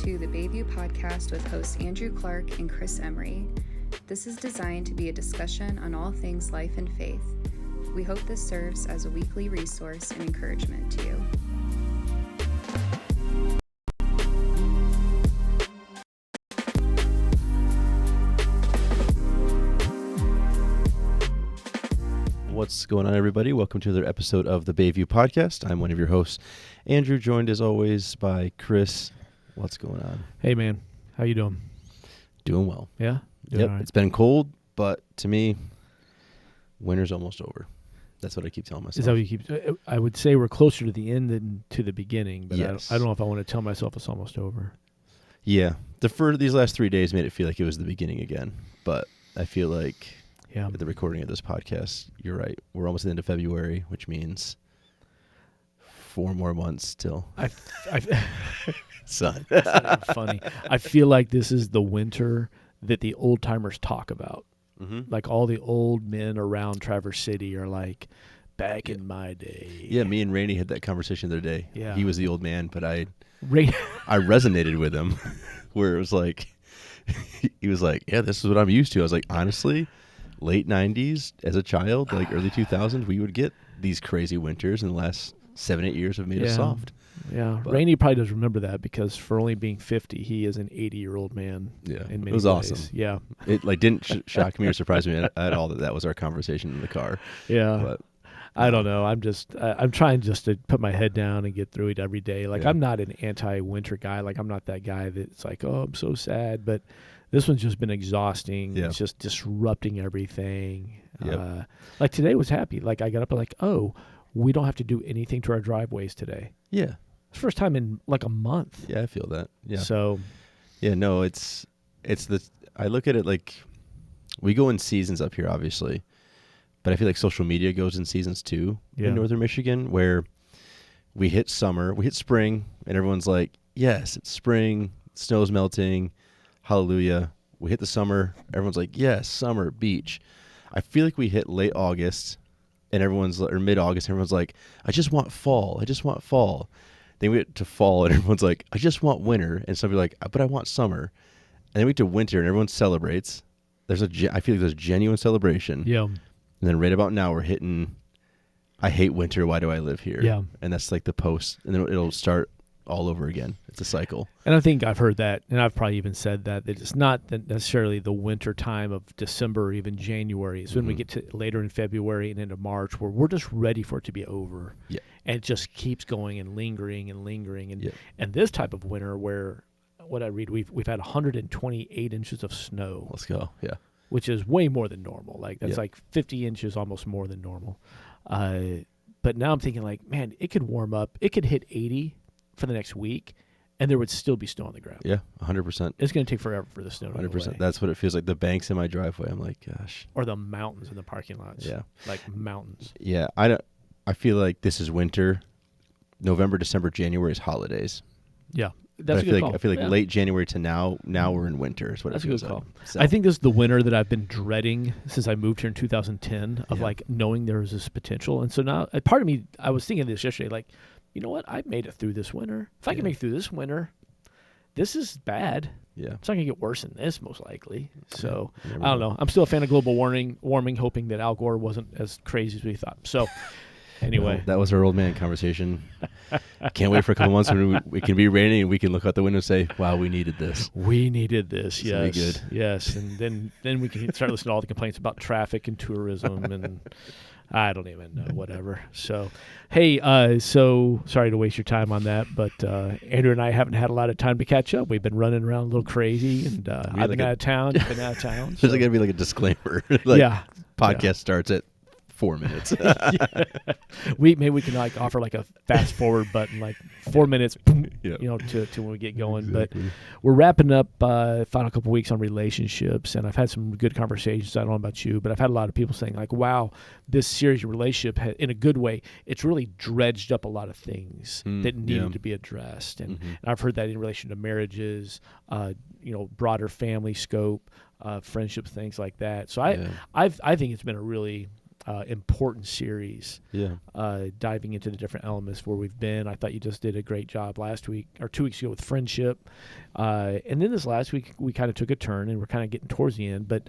to the Bayview Podcast with hosts Andrew Clark and Chris Emery. This is designed to be a discussion on all things life and faith. We hope this serves as a weekly resource and encouragement to you. What's going on, everybody? Welcome to another episode of the Bayview Podcast. I'm one of your hosts, Andrew, joined as always by Chris. What's going on? Hey, man. How you doing? Doing well. Yeah? Yep. Right. It's been cold, but to me, winter's almost over. That's what I keep telling myself. Is that what you keep? I would say we're closer to the end than to the beginning, but yes. I don't know if I want to tell myself it's almost over. Yeah. These last 3 days made it feel like it was the beginning again, but I feel like with the recording of this podcast, you're right. We're almost at the end of February, which means 4 more months till. Son. That's funny. I feel like this is the winter that the old timers talk about. Mm-hmm. Like all the old men around Traverse City are like, back in my day. Yeah, me and Rainey had that conversation the other day. Yeah. He was the old man, but I resonated with him where it was like, he was like, yeah, this is what I'm used to. I was like, honestly, late 90s as a child, like early 2000s, we would get these crazy winters, and the last 7-8 years have made us soft. Yeah, but Rainey probably does remember that because for only being 50, he is an 80-year-old man. Yeah, in many it was ways. awesome. Yeah, it didn't shock me or surprise me at all that was our conversation in the car. Yeah, but I don't know. I'm trying just to put my head down and get through it every day. Like I'm not an anti-winter guy. Like I'm not that guy that's like, oh, I'm so sad. But this one's just been exhausting. Yeah. It's just disrupting everything. Yep. Like today was happy. Like I got up and like, oh, we don't have to do anything to our driveways today. Yeah. It's the first time in like a month. Yeah, I feel that. Yeah. So. Yeah, no, I look at it like we go in seasons up here, obviously, but I feel like social media goes in seasons too in northern Michigan, where we hit summer, we hit spring, and everyone's like, yes, it's spring, snow's melting, hallelujah. We hit the summer, everyone's like, yes, summer, beach. I feel like we hit late August, and or mid-August, everyone's like, I just want fall, Then we get to fall, and everyone's like, I just want winter, and some people are like, but I want summer. And then we get to winter, and everyone celebrates. I feel like there's a genuine celebration. Yeah. And then right about now, we're hitting, I hate winter, why do I live here? Yeah. And that's like the post, and then it'll start all over again. It's a cycle. And I think I've heard that, and I've probably even said that it's not necessarily the winter time of December or even January. It's when we get to later in February and into March where we're just ready for it to be over. Yeah. And it just keeps going and lingering and lingering. And Yeah. and this type of winter where, what I read, we've had 128 inches of snow. Let's go. Yeah. Which is way more than normal. Like that's Yeah. like 50 inches, almost more than normal. But now I'm thinking like, man, it could warm up. It could hit 80 for the next week, and there would still be snow on the ground. Yeah, 100%. It's going to take forever for the snow to go 100%. away. That's what it feels like. The banks in my driveway, I'm like, gosh. Or the mountains in the parking lots. Yeah. Like mountains. Yeah, I feel like this is winter. November, December, January is holidays. Yeah. That's a good call. I feel like late January to now we're in winter is what That's it feels a good call. like. So. I think this is the winter that I've been dreading since I moved here in 2010 of like knowing there was this potential. And so now part of me, I was thinking this yesterday, like, you know what? I made it through this winter. If I can make it through this winter, this is bad. Yeah. It's not going to get worse than this, most likely. So, I don't know. I'm still a fan of global warming, hoping that Al Gore wasn't as crazy as we thought. So, anyway. Well, that was our old man conversation. Can't wait for a couple months when we can be raining and we can look out the window and say, wow, we needed this. We needed this, yes. Be good. Yes, and then we can start listening to all the complaints about traffic and tourism and I don't even know, whatever. So, hey, so sorry to waste your time on that, but Andrew and I haven't had a lot of time to catch up. We've been running around a little crazy, and I've been out of town. You've been out of town. There's going to be like a disclaimer. Podcast starts at 4 minutes. Maybe we can like offer like a fast forward button, like 4 minutes, boom, Yep. to when we get going. Exactly. But we're wrapping up final couple weeks on relationships, and I've had some good conversations. I don't know about you, but I've had a lot of people saying like, "Wow, this series of relationship in a good way, it's really dredged up a lot of things that needed to be addressed." And, and I've heard that in relation to marriages, broader family scope, friendship, things like that. So I think it's been a really important series. Yeah. Diving into the different elements where we've been. I thought you just did a great job last week or 2 weeks ago with friendship. And then this last week, we kind of took a turn and we're kind of getting towards the end. But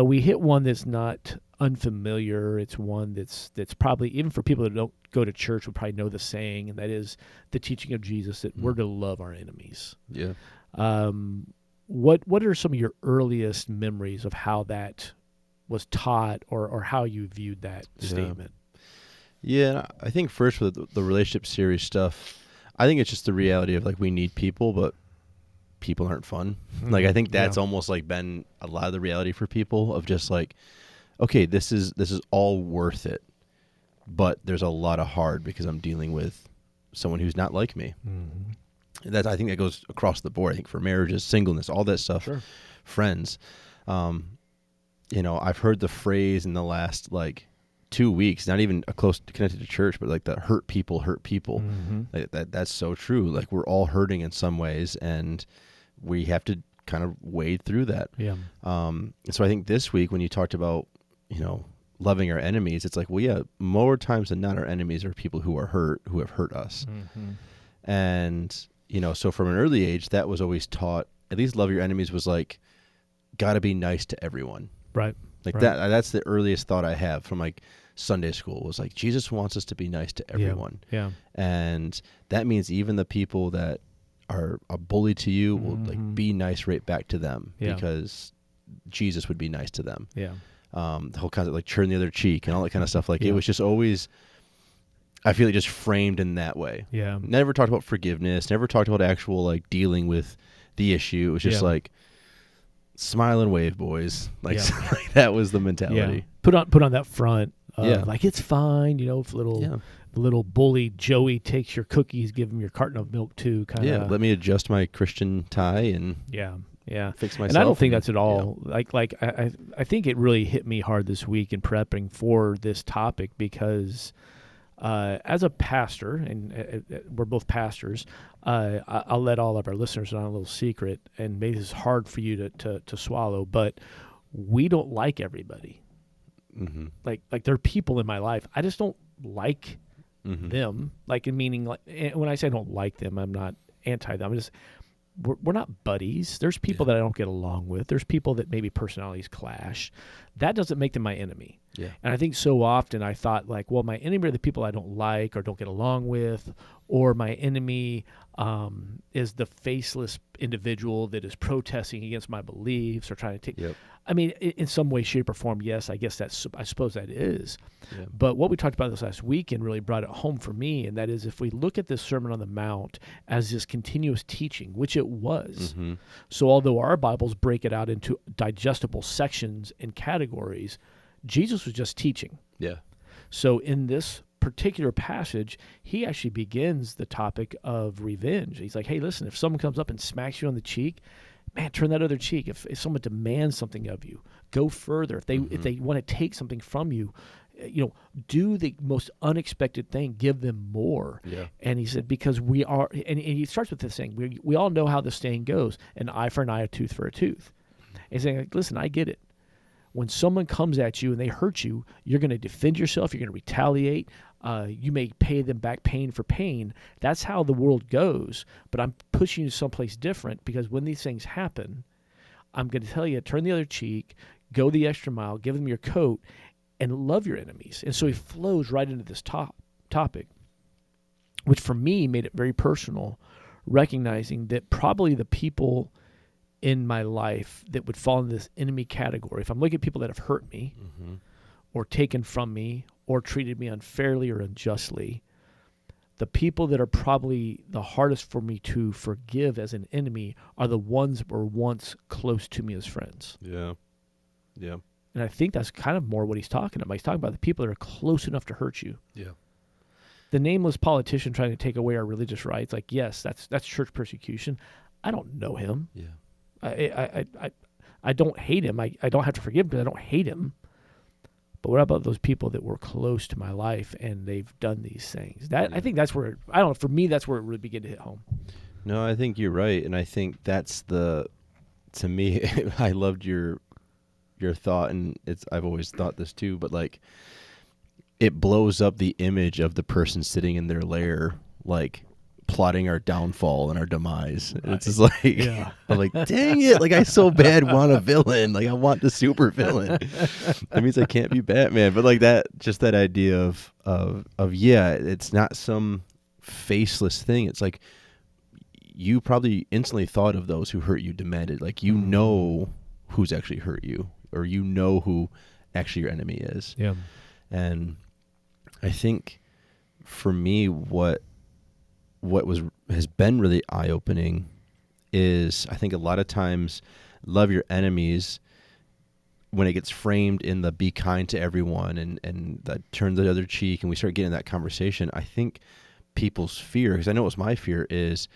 we hit one that's not unfamiliar. It's one that's probably, even for people that don't go to church, would probably know the saying, and that is the teaching of Jesus that we're to love our enemies. Yeah. What are some of your earliest memories of how that was taught or how you viewed that statement? Yeah, I think first with the relationship series stuff, I think it's just the reality of like we need people, but people aren't fun. Like I think that's almost like been a lot of the reality for people of just like, okay, this is all worth it, but there's a lot of hard because I'm dealing with someone who's not like me. And I think that goes across the board. I think for marriages, singleness, all that stuff, friends. I've heard the phrase in the last like 2 weeks, not even close connected to church, but like the hurt people. Like that's so true. Like we're all hurting in some ways, and we have to kind of wade through that. Yeah. And so I think this week when you talked about, loving our enemies, it's like, well, yeah, more times than not, our enemies are people who are hurt, who have hurt us. And, so from an early age, that was always taught, at least love your enemies was like, gotta be nice to everyone. Right. Like that's the earliest thought I have from like Sunday school was like, Jesus wants us to be nice to everyone. Yeah. And that means even the people that are a bully to you will like be nice right back to them because Jesus would be nice to them. Yeah. The whole concept like turn the other cheek and all that kind of stuff. Like it was just always, I feel like just framed in that way. Yeah. Never talked about forgiveness, never talked about actual like dealing with the issue. It was just like smile and wave, boys. Like, like that was the mentality. Yeah. Put on that front. Like it's fine, if little bully Joey takes your cookies, give him your carton of milk too. Kind of. Let me adjust my Christian tie and fix myself. And I don't think that's at all I think it really hit me hard this week in prepping for this topic because as a pastor, and we're both pastors, I'll let all of our listeners know a little secret, and maybe this is hard for you to swallow, but we don't like everybody. Like there are people in my life I just don't like them. Like in meaning, like when I say I don't like them, I'm not anti them. I'm just we're not buddies. There's people that I don't get along with. There's people that maybe personalities clash. That doesn't make them my enemy. Yeah. And I think so often I thought like, well, my enemy are the people I don't like or don't get along with, or my enemy is the faceless individual that is protesting against my beliefs or trying to take. I mean, in some way, shape, or form, yes, I suppose that is. Yeah. But what we talked about this last weekend really brought it home for me, and that is if we look at this Sermon on the Mount as this continuous teaching, which it was. So although our Bibles break it out into digestible sections and categories, Jesus was just teaching. Yeah. So in this particular passage, he actually begins the topic of revenge. He's like, hey, listen, if someone comes up and smacks you on the cheek, man, turn that other cheek. If someone demands something of you, go further. If they want to take something from you, do the most unexpected thing. Give them more. Yeah. And he said, because we are, and he starts with this saying, we all know how the saying goes, an eye for an eye, a tooth for a tooth. And he's saying, like, listen, I get it. When someone comes at you and they hurt you, you're going to defend yourself. You're going to retaliate. You may pay them back pain for pain. That's how the world goes. But I'm pushing you someplace different because when these things happen, I'm going to tell you, turn the other cheek, go the extra mile, give them your coat, and love your enemies. And so he flows right into this topic, which for me made it very personal, recognizing that probably the people in my life that would fall into this enemy category, if I'm looking at people that have hurt me or taken from me or treated me unfairly or unjustly, the people that are probably the hardest for me to forgive as an enemy are the ones that were once close to me as friends. Yeah. Yeah. And I think that's kind of more what he's talking about. He's talking about the people that are close enough to hurt you. Yeah. The nameless politician trying to take away our religious rights, like, yes, that's church persecution. I don't know him. Yeah. I don't hate him. I don't have to forgive him because I don't hate him. But what about those people that were close to my life and they've done these things? I think that's where, I don't know, for me, that's where it really began to hit home. No, I think you're right. And I think that's to me, I loved your thought, and I've always thought this too, but like, it blows up the image of the person sitting in their lair, like plotting our downfall and our demise. Right. It's just like, I'm like, dang it. Like I so bad want a villain. Like I want the super villain. That means I can't be Batman. But like that, just that idea of it's not some faceless thing. It's like, you probably instantly thought of those who hurt you, demanded, like, you know who's actually hurt you, or you know who actually your enemy is. Yeah. And I think for me, what has been really eye-opening is, I think a lot of times, love your enemies, when it gets framed in the be kind to everyone and that turn the other cheek, and we start getting that conversation, I think people's fear, because I know what's my fear is,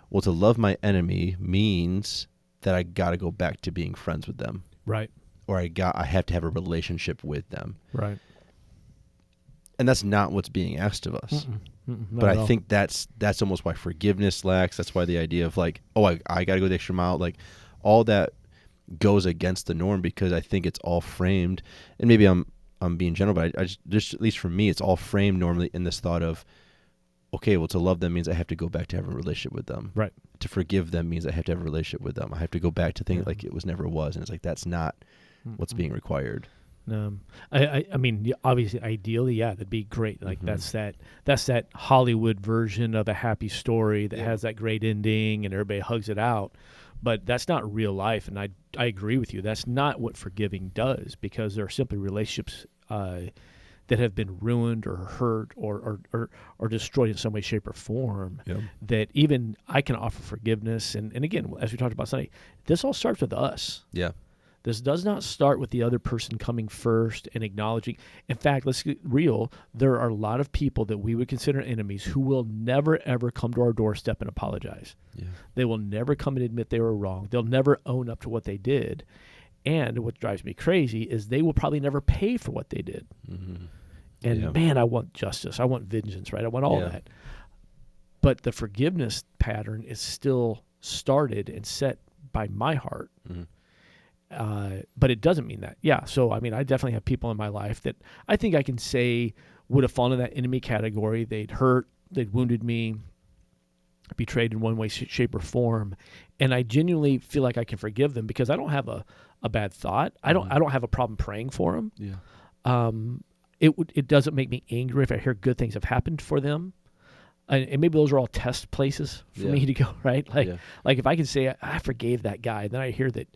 well, to love my enemy means that I got to go back to being friends with them. Right. Or I have to have a relationship with them. Right. And that's not what's being asked of us. But I think that's almost why forgiveness lacks. That's why the idea of like, oh, I got to go the extra mile. Like all that goes against the norm, because I think it's all framed. And maybe I'm being general, but I just, at least for me, it's all framed normally in this thought of, okay, well, to love them means I have to go back to having a relationship with them. Right. To forgive them means I have to have a relationship with them. I have to go back to things like it was never was. And it's like, that's not what's being required. I mean, obviously, ideally, that'd be great. Like that's that Hollywood version of a happy story that has that great ending and everybody hugs it out. But that's not real life, and I agree with you. That's not what forgiving does, because there are simply relationships that have been ruined or hurt or destroyed in some way, shape, or form. That even I can offer forgiveness. And again, as we talked about Sunday, this all starts with us. Yeah. This does not start with the other person coming first and acknowledging. In fact, let's get real. There are a lot of people that we would consider enemies who will never, ever come to our doorstep and apologize. Yeah. They will never come and admit they were wrong. They'll never own up to what they did. And what drives me crazy is they will probably never pay for what they did. Mm-hmm. And man, I want justice. I want vengeance, right? I want all that. But the forgiveness pattern is still started and set by my heart. Mm-hmm. But it doesn't mean that. Yeah. So, I mean, I definitely have people in my life that I think I can say would have fallen in that enemy category. They'd hurt, they'd wounded me, betrayed in one way, shape, or form. And I genuinely feel like I can forgive them because I don't have a bad thought. I don't have a problem praying for them. Yeah. It doesn't make me angry if I hear good things have happened for them. And maybe those are all test places for me to go, right? Like if I can say I forgave that guy, then I hear that,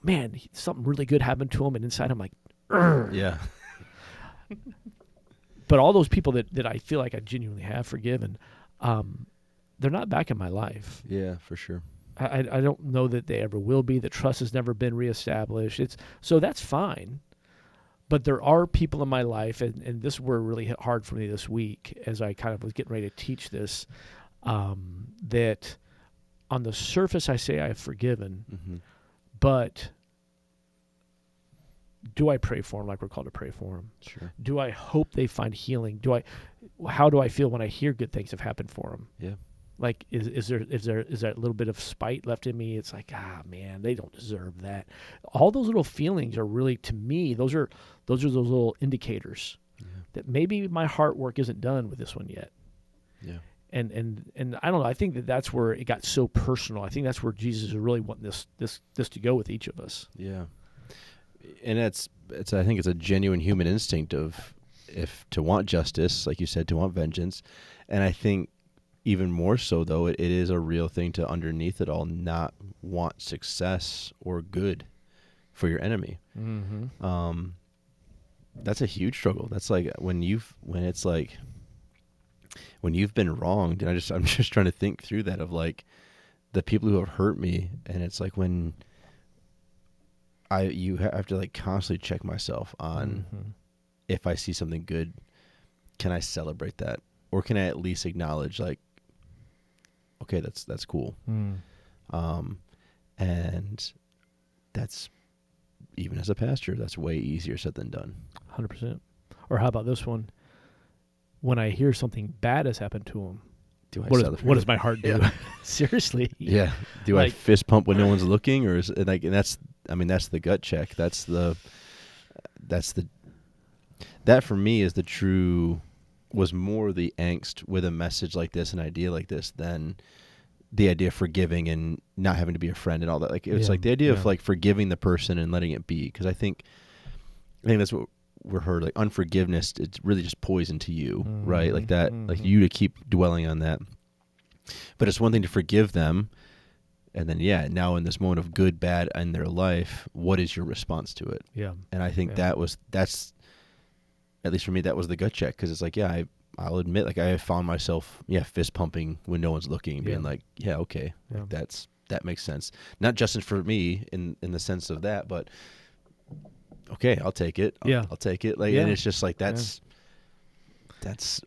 man, something really good happened to him, and inside I'm like, urgh. Yeah. But all those people that I feel like I genuinely have forgiven, they're not back in my life. Yeah, for sure. I don't know that they ever will be. The trust has never been reestablished. So that's fine. But there are people in my life, and this were really hit hard for me this week as I kind of was getting ready to teach this, that on the surface I say I have forgiven, but do I pray for them like we're called to pray for them? Sure. Do I hope they find healing? How do I feel when I hear good things have happened for them? Yeah. Like, is there a little bit of spite left in me? It's like, man, they don't deserve that. All those little feelings are really, to me, those are those little indicators that maybe my heart work isn't done with this one yet. Yeah. And I don't know. I think that's where it got so personal. I think that's where Jesus is really wanting this to go with each of us. Yeah. And I think it's a genuine human instinct to want justice, like you said, to want vengeance. And I think even more so, though, it is a real thing to, underneath it all, not want success or good for your enemy. Mm-hmm. That's a huge struggle. That's like when you've been wronged, and I'm just trying to think through that of like the people who have hurt me, and it's like when you have to like constantly check myself on if I see something good, can I celebrate that, or can I at least acknowledge like, okay, that's cool. And that's, even as a pastor, that's way easier said than done. 100%. Or how about this one? When I hear something bad has happened to him, what does my heart do? Yeah. Seriously. Yeah. Do I fist pump when no one's looking, or is it like? And that's the gut check. That's the that for me is was more the angst with a message like this, an idea like this, than the idea of forgiving and not having to be a friend and all that. Like it's like the idea of like forgiving the person and letting it be. Because I think that's what we're heard, like unforgiveness, it's really just poison to you, right? Like that, like you to keep dwelling on that. But it's one thing to forgive them, and then now in this moment of good, bad in their life, what is your response to it? Yeah. And I think that's at least for me, that was the gut check, because it's like, I'll admit, like I found myself fist pumping when no one's looking, and being like, okay, like that makes sense. Not just for me in the sense of that, but okay, I'll take it. I'll take it. Like, and it's just like that's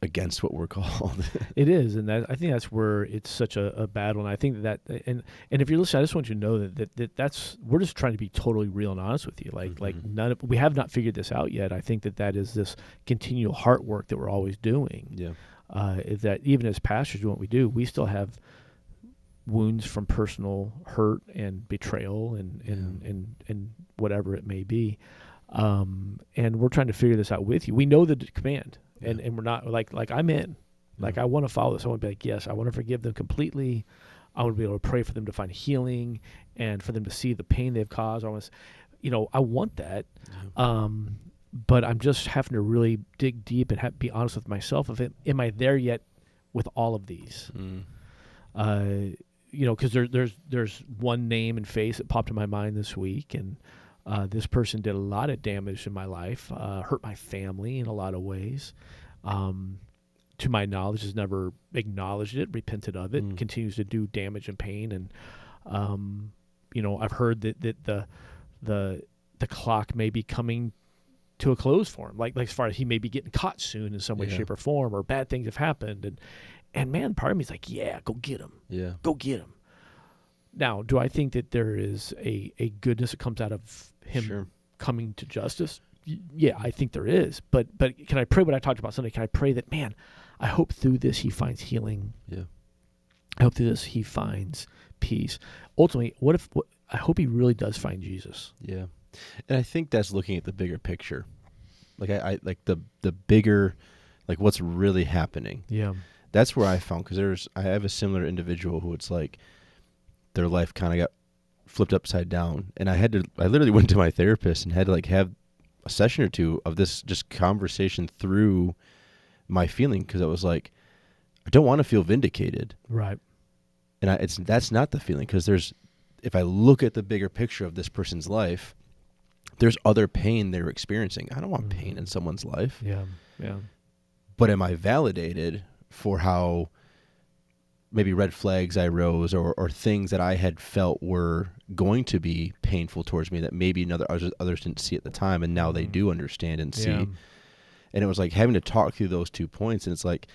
against what we're called. It is, and I think that's where it's such a battle. And I think that, and if you're listening, I just want you to know that's we're just trying to be totally real and honest with you. Like we have not figured this out yet. I think that is this continual heart work that we're always doing. Yeah. Is that even as pastors doing what we do, we still have wounds from personal hurt and betrayal and whatever it may be. And we're trying to figure this out with you. We know the command, and we're not like I'm in. Like I want to follow this. I want to be like, yes, I want to forgive them completely. I want to be able to pray for them to find healing and for them to see the pain they've caused. I want that. But I'm just having to really dig deep and be honest with myself. Am I there yet with all of these? Because there's one name and face that popped in my mind this week, and this person did a lot of damage in my life, hurt my family in a lot of ways. To my knowledge, has never acknowledged it, repented of it, continues to do damage and pain. And, I've heard that the clock may be coming to a close for him. Like as far as he may be getting caught soon in some way, shape, or form, or bad things have happened. And man, part of me is like, go get him. Yeah. Go get him. Now, do I think that there is a goodness that comes out of him coming to justice? Yeah, I think there is. But can I pray what I talked about Sunday? Can I pray that, man, I hope through this he finds healing. Yeah. I hope through this he finds peace. Ultimately, I hope he really does find Jesus. Yeah. And I think that's looking at the bigger picture. Like I like the bigger, like what's really happening. Yeah. That's where I found, because I have a similar individual who it's like their life kind of got flipped upside down, and I literally went to my therapist and had to like have a session or two of this just conversation through my feeling, because I was like, I don't want to feel vindicated, right? And that's not the feeling, because if I look at the bigger picture of this person's life, there's other pain they're experiencing. I don't want pain in someone's life. Yeah, yeah. But am I validated for how maybe red flags I rose, or things that I had felt were going to be painful towards me that maybe others didn't see at the time, and now they do understand and see. Yeah. And it was like having to talk through those 2 points, and it's like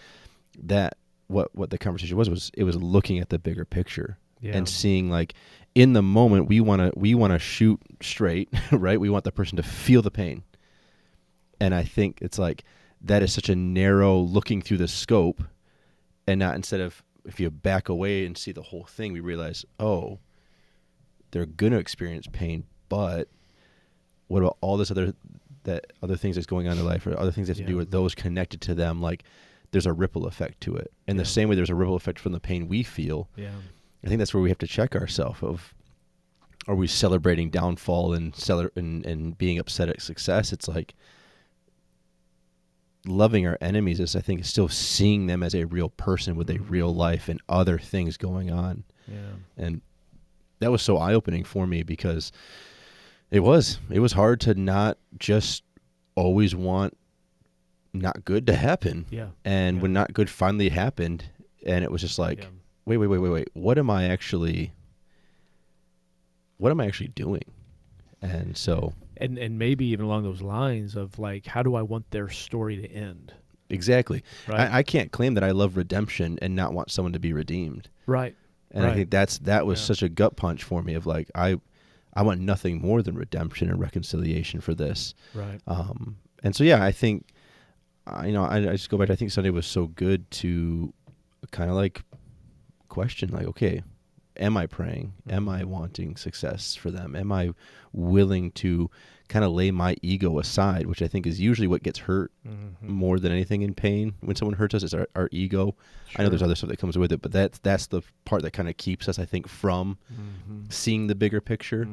that what the conversation was it was looking at the bigger picture and seeing, like, in the moment we want to shoot straight, right? We want the person to feel the pain. And I think it's like that is such a narrow looking through the scope, and not, instead of, if you back away and see the whole thing, we realize, oh, they're going to experience pain, but what about all this other things that's going on in their life, or other things that have to do with those connected to them? Like, there's a ripple effect to it. In the same way there's a ripple effect from the pain we feel. Yeah. I think that's where we have to check ourselves of, are we celebrating downfall and being upset at success? It's like, loving our enemies is, I think, still seeing them as a real person with a real life and other things going on. Yeah. And that was so eye-opening for me, because it was hard to not just always want not good to happen. Yeah. And when not good finally happened, and it was just like, wait, what am I actually doing? And so, and maybe even along those lines of, like, how do I want their story to end? Exactly. Right? I can't claim that I love redemption and not want someone to be redeemed. Right. And I think that was such a gut punch for me of, like, I want nothing more than redemption and reconciliation for this. Right. And so, I think, I just go back to, I think Sunday was so good to kind of like question, like, okay, am I praying? Am I wanting success for them? Am I willing to kind of lay my ego aside, which I think is usually what gets hurt more than anything in pain. When someone hurts us, is our ego. Sure. I know there's other stuff that comes with it, but that's the part that kind of keeps us, I think, from seeing the bigger picture.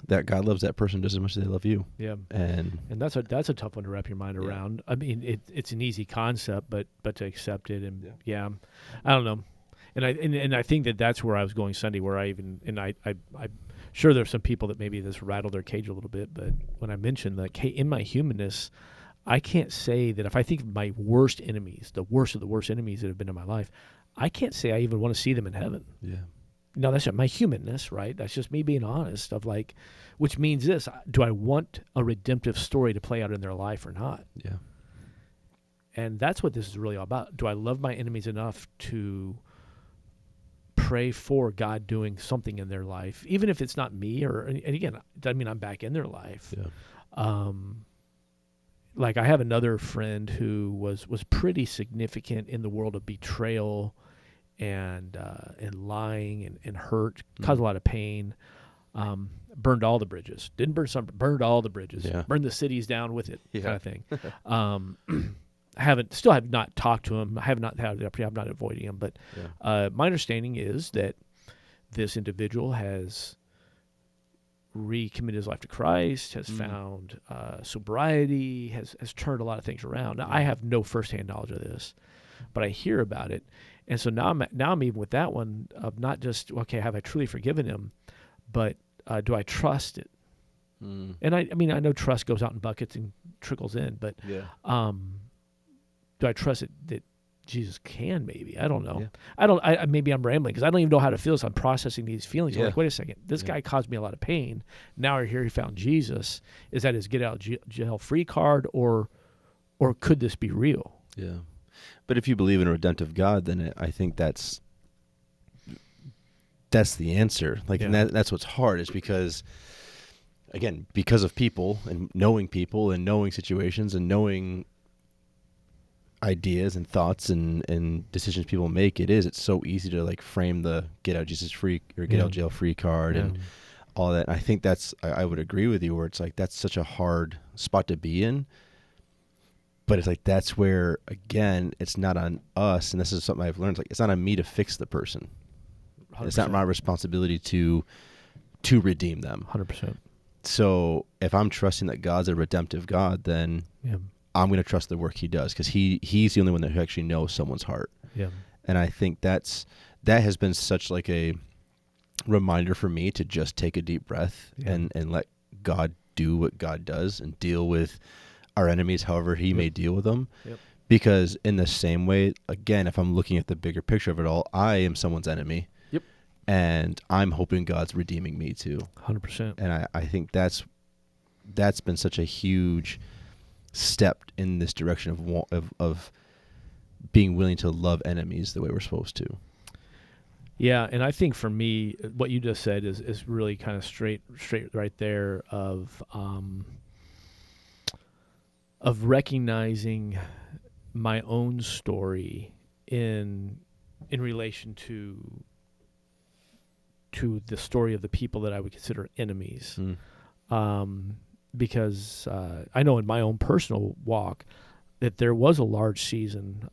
That God loves that person just as much as they love you. Yeah, and that's a tough one to wrap your mind around. I mean, it's an easy concept, but to accept it, and I don't know. And I think that's where I was going Sunday, where I sure there's some people that maybe this rattled their cage a little bit, but when I mentioned that, hey, in my humanness, I can't say that if I think of my worst enemies, the worst of the worst enemies that have been in my life, I can't say I even want to see them in heaven. Yeah. No, that's not my humanness, right? That's just me being honest of like, which means this, do I want a redemptive story to play out in their life or not? Yeah. And that's what this is really all about. Do I love my enemies enough to pray for God doing something in their life, even if it's not me, and again, it doesn't mean I'm back in their life. Yeah. Like I have another friend who was pretty significant in the world of betrayal and lying and hurt, caused a lot of pain, burned all the bridges. Didn't burn some, burned all the bridges. Yeah. Burned the cities down with it, kind of thing. Still have not talked to him. I have not had the opportunity. I'm not avoiding him, but my understanding is that this individual has recommitted his life to Christ, has found sobriety, has turned a lot of things around. Now, I have no firsthand knowledge of this, but I hear about it, and so now I'm even with that one of not just have I truly forgiven him, but do I trust it? And I mean I know trust goes out in buckets and trickles in, but do I trust it that Jesus can? Maybe I don't know. Yeah. I maybe I'm rambling because I don't even know how to feel. So I'm processing these feelings. Yeah. I'm like, wait a second, this guy caused me a lot of pain. Now I hear he found Jesus. Is that his get out jail free card, or could this be real? Yeah, but if you believe in a redemptive God, then I think that's the answer. Like, and that's what's hard is because, again, because of people and knowing situations and knowing ideas and thoughts and decisions people make, it's so easy to like frame the get out Jesus free or get out jail free card and all that. And I think I would agree with you where it's like that's such a hard spot to be in, but it's like that's where, again, it's not on us, and this is something I've learned, like it's not on me to fix the person. 100%. It's not my responsibility to redeem them. 100%. So if I'm trusting that God's a redemptive God, then I'm going to trust the work he does because he's the only one that actually knows someone's heart. Yeah. And I think that has been such like a reminder for me to just take a deep breath and let God do what God does and deal with our enemies however he may deal with them. Yep. Because in the same way, again, if I'm looking at the bigger picture of it all, I am someone's enemy. Yep. And I'm hoping God's redeeming me too. 100%. And I think that's been such a huge step in this direction of being willing to love enemies the way we're supposed to. Yeah, and I think for me, what you just said is really kind of straight right there of recognizing my own story in relation to the story of the people that I would consider enemies. Because I know in my own personal walk that there was a large season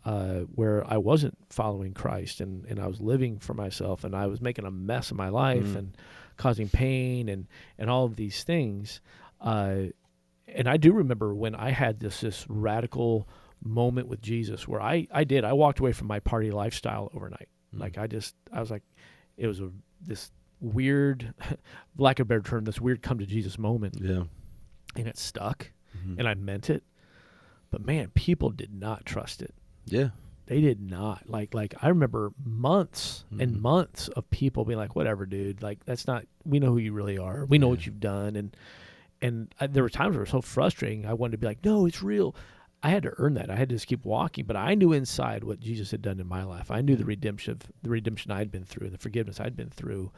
where I wasn't following Christ and I was living for myself and I was making a mess of my life and causing pain and all of these things. And I do remember when I had this radical moment with Jesus where I walked away from my party lifestyle overnight. Like I was like, it was this weird, lack of a better term, this weird come to Jesus moment. Yeah. And it stuck, and I meant it. But man, people did not trust it. Yeah, they did not. Like I remember months and months of people being like, "Whatever, dude. Like that's not. We know who you really are. We know what you've done." And there were times where it was so frustrating. I wanted to be like, "No, it's real." I had to earn that. I had to just keep walking. But I knew inside what Jesus had done in my life. I knew the redemption I'd been through, the forgiveness I'd been through.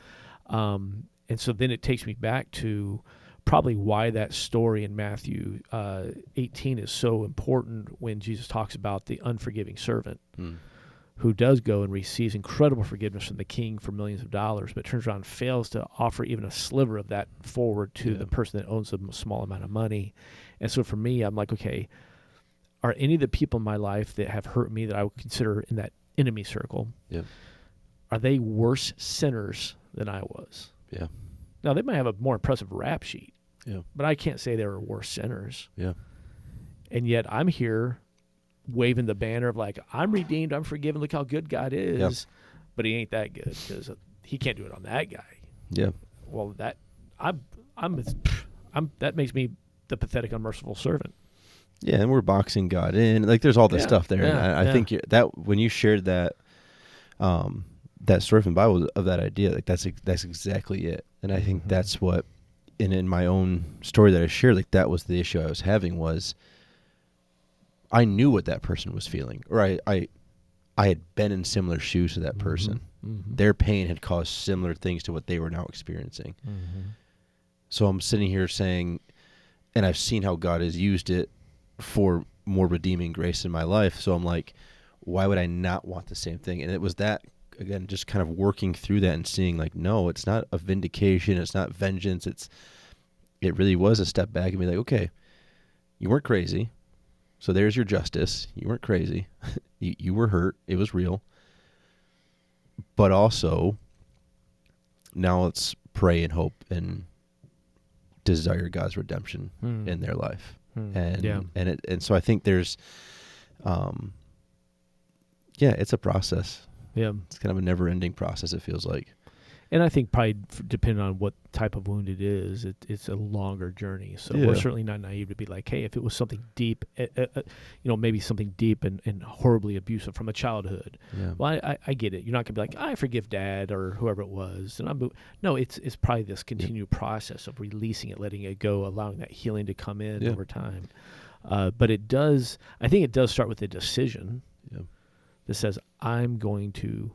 And so then it takes me back to probably why that story in Matthew 18 is so important when Jesus talks about the unforgiving servant who does go and receives incredible forgiveness from the king for millions of dollars, but turns around and fails to offer even a sliver of that forward to the person that owns a small amount of money. And so for me, I'm like, okay, are any of the people in my life that have hurt me that I would consider in that enemy circle, are they worse sinners than I was? Yeah. Now, they might have a more impressive rap sheet, but I can't say they were worse sinners. Yeah. And yet I'm here waving the banner of like, I'm redeemed, I'm forgiven, look how good God is. But he ain't that good because he can't do it on that guy. Yeah. Well, that that makes me the pathetic, unmerciful servant. Yeah, and we're boxing God in. Like, there's all this stuff there. And I think that when you shared that that story from the Bible of that idea, like that's exactly it. And I think that's what, in my own story that I shared, like that was the issue I was having was I knew what that person was feeling, or I had been in similar shoes to that person. Their pain had caused similar things to what they were now experiencing. So I'm sitting here saying, and I've seen how God has used it for more redeeming grace in my life. So I'm like, why would I not want the same thing? And it was that, again, just kind of working through that and seeing like, no, it's not a vindication. It's not vengeance. It really was a step back and be like, okay, you weren't crazy. So there's your justice. You weren't crazy. You were hurt. It was real. But also, now let's pray and hope and desire God's redemption in their life. And so I think there's, it's a process. Yeah. It's kind of a never-ending process, it feels like. And I think probably depending on what type of wound it is, it's a longer journey. So we're certainly not naive to be like, hey, if it was something deep, maybe something deep and horribly abusive from a childhood. Yeah. Well, I get it. You're not going to be like, I forgive Dad or whoever it was. And no, it's probably this continued process of releasing it, letting it go, allowing that healing to come in over time. But I think it does start with a decision that says, I'm going to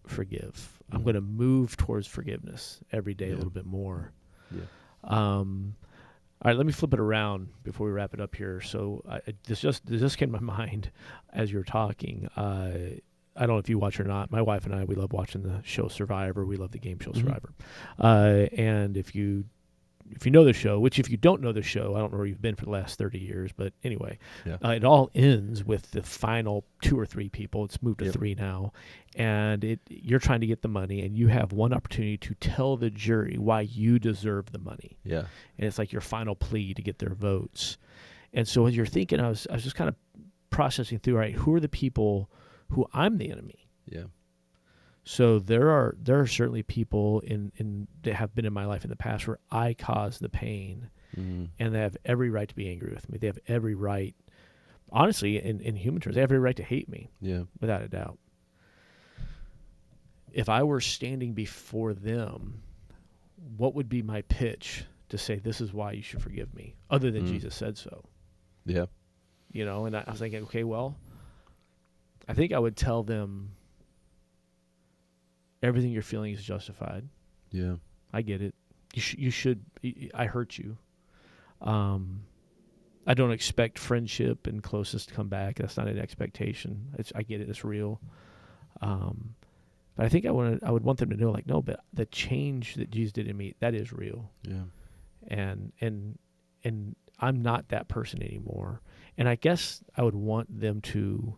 forgive. I'm going to move towards forgiveness every day a little bit more. Yeah. All right, let me flip it around before we wrap it up here. So this just came to my mind as you were talking. I don't know if you watch or not. My wife and I, we love watching the show Survivor. We love the game show Survivor. And if you know the show, which if you don't know the show, I don't know where you've been for the last 30 years, but anyway, it all ends with the final 2 or 3 people. It's moved to 3 now. And you're trying to get the money, and you have one opportunity to tell the jury why you deserve the money. Yeah. And it's like your final plea to get their votes. And so as you're thinking, I was just kind of processing through, all right, who are the people who I'm the enemy? Yeah. So there are certainly people that have been in my life in the past where I caused the pain, and they have every right to be angry with me. They have every right, honestly, in human terms, they have every right to hate me. Yeah, without a doubt. If I were standing before them, what would be my pitch to say this is why you should forgive me, other than Jesus said so? Yeah, and I was thinking, okay, well, I think I would tell them, everything you're feeling is justified. Yeah. I get it. You should. I hurt you. I don't expect friendship and closeness to come back. That's not an expectation. I get it. It's real. But I think I would want them to know, like, no, but the change that Jesus did in me, that is real. Yeah. And I'm not that person anymore. And I guess I would want them to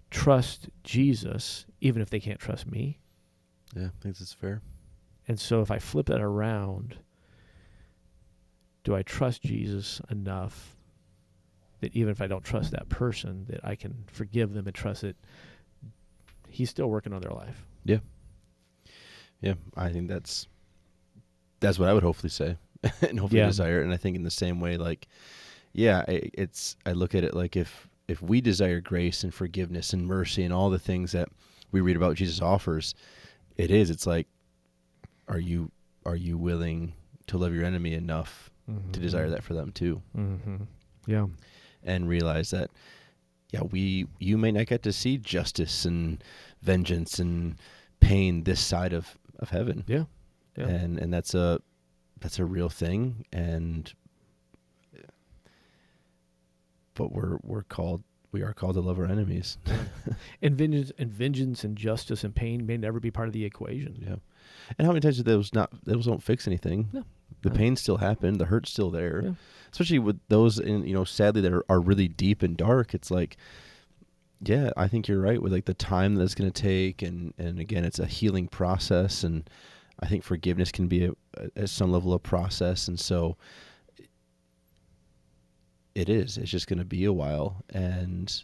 trust Jesus, even if they can't trust me. Yeah, I think that's fair. And so if I flip that around, do I trust Jesus enough that even if I don't trust that person, that I can forgive them and trust that he's still working on their life? Yeah. Yeah, I think that's what I would hopefully say and hopefully desire. And I think in the same way, like, I look at it like if we desire grace and forgiveness and mercy and all the things that we read about Jesus offers, it's like, are you willing to love your enemy enough to desire that for them too? Mm-hmm. Yeah. And realize that, you may not get to see justice and vengeance and pain this side of heaven. Yeah. Yeah. And that's a real thing. But we're called we are called to love our enemies. And vengeance and justice and pain may never be part of the equation. Yeah. And how many times do those don't fix anything? No. The pain still happened. The hurt's still there. Yeah. Especially with those, sadly, that are really deep and dark. It's like, yeah, I think you're right with like the time that it's going to take. And again, it's a healing process. And I think forgiveness can be at some level of process. And so it's just going to be a while. But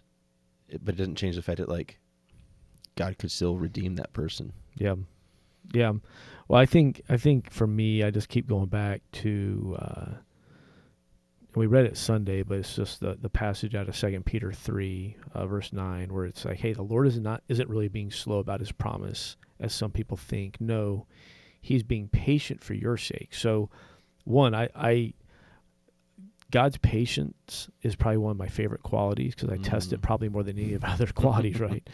it doesn't change the fact that like God could still redeem that person. Yeah. Yeah. Well, I think for me, I just keep going back to, we read it Sunday, but it's just the passage out of 2 Peter 3, verse 9, where it's like, hey, the Lord isn't really being slow about his promise, as some people think. No, he's being patient for your sake. So one, God's patience is probably one of my favorite qualities because I test it probably more than any of other qualities, right?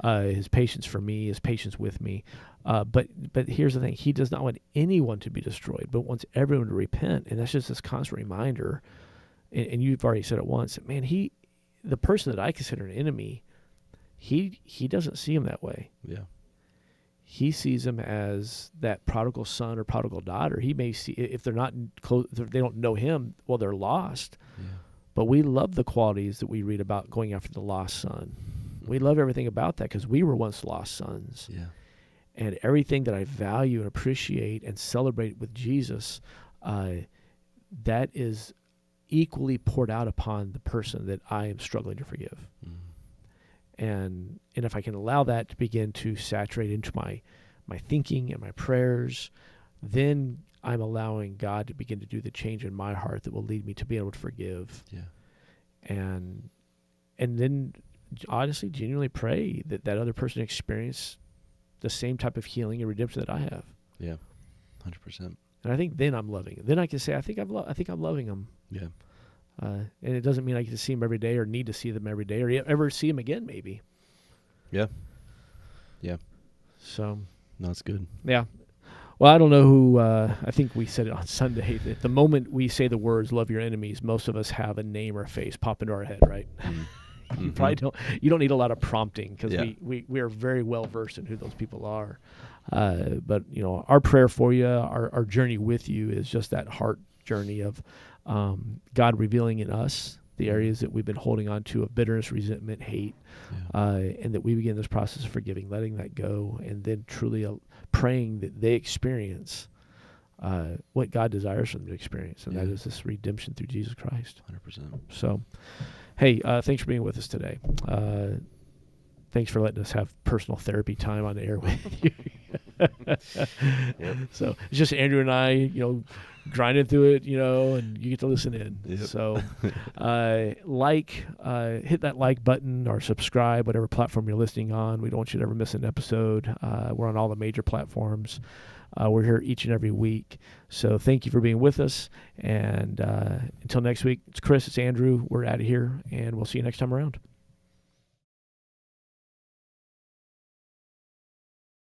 His patience for me, his patience with me. But here's the thing. He does not want anyone to be destroyed, but wants everyone to repent. And that's just this constant reminder. And you've already said it once. Man, the person that I consider an enemy, he doesn't see him that way. Yeah. He sees him as that prodigal son or prodigal daughter. He may see, if they're not close, if they don't know him, well, they're lost. Yeah. But we love the qualities that we read about going after the lost son. We love everything about that because we were once lost sons. Yeah. And everything that I value and appreciate and celebrate with Jesus, that is equally poured out upon the person that I am struggling to forgive. Mm. And if I can allow that to begin to saturate into my thinking and my prayers, then I'm allowing God to begin to do the change in my heart that will lead me to be able to forgive. Yeah. And then honestly, genuinely pray that other person experience the same type of healing and redemption that I have. Yeah, 100%. And I think then I'm loving it. Then I can say, I think I'm loving them. Yeah. And it doesn't mean I get to see them every day or need to see them every day or ever see them again, maybe. Yeah. Yeah. So. No, it's good. Yeah. Well, I don't know who, I think we said it on Sunday, that the moment we say the words, love your enemies, most of us have a name or a face pop into our head, right? Mm-hmm. You probably don't need a lot of prompting because we are very well versed in who those people are. But, our prayer for you, our journey with you is just that heart journey of God revealing in us the areas that we've been holding on to of bitterness, resentment, hate, and that we begin this process of forgiving, letting that go, and then truly praying that they experience what God desires for them to experience, and that is this redemption through Jesus Christ. 100%. So, hey, thanks for being with us today. Thanks for letting us have personal therapy time on the air with you. Yep. So it's just Andrew and I, grinding through it, and you get to listen in. Yep. So hit that like button or subscribe, whatever platform you're listening on. We don't want you to ever miss an episode. We're on all the major platforms. We're here each and every week. So thank you for being with us. And until next week, it's Chris, it's Andrew. We're out of here, and we'll see you next time around.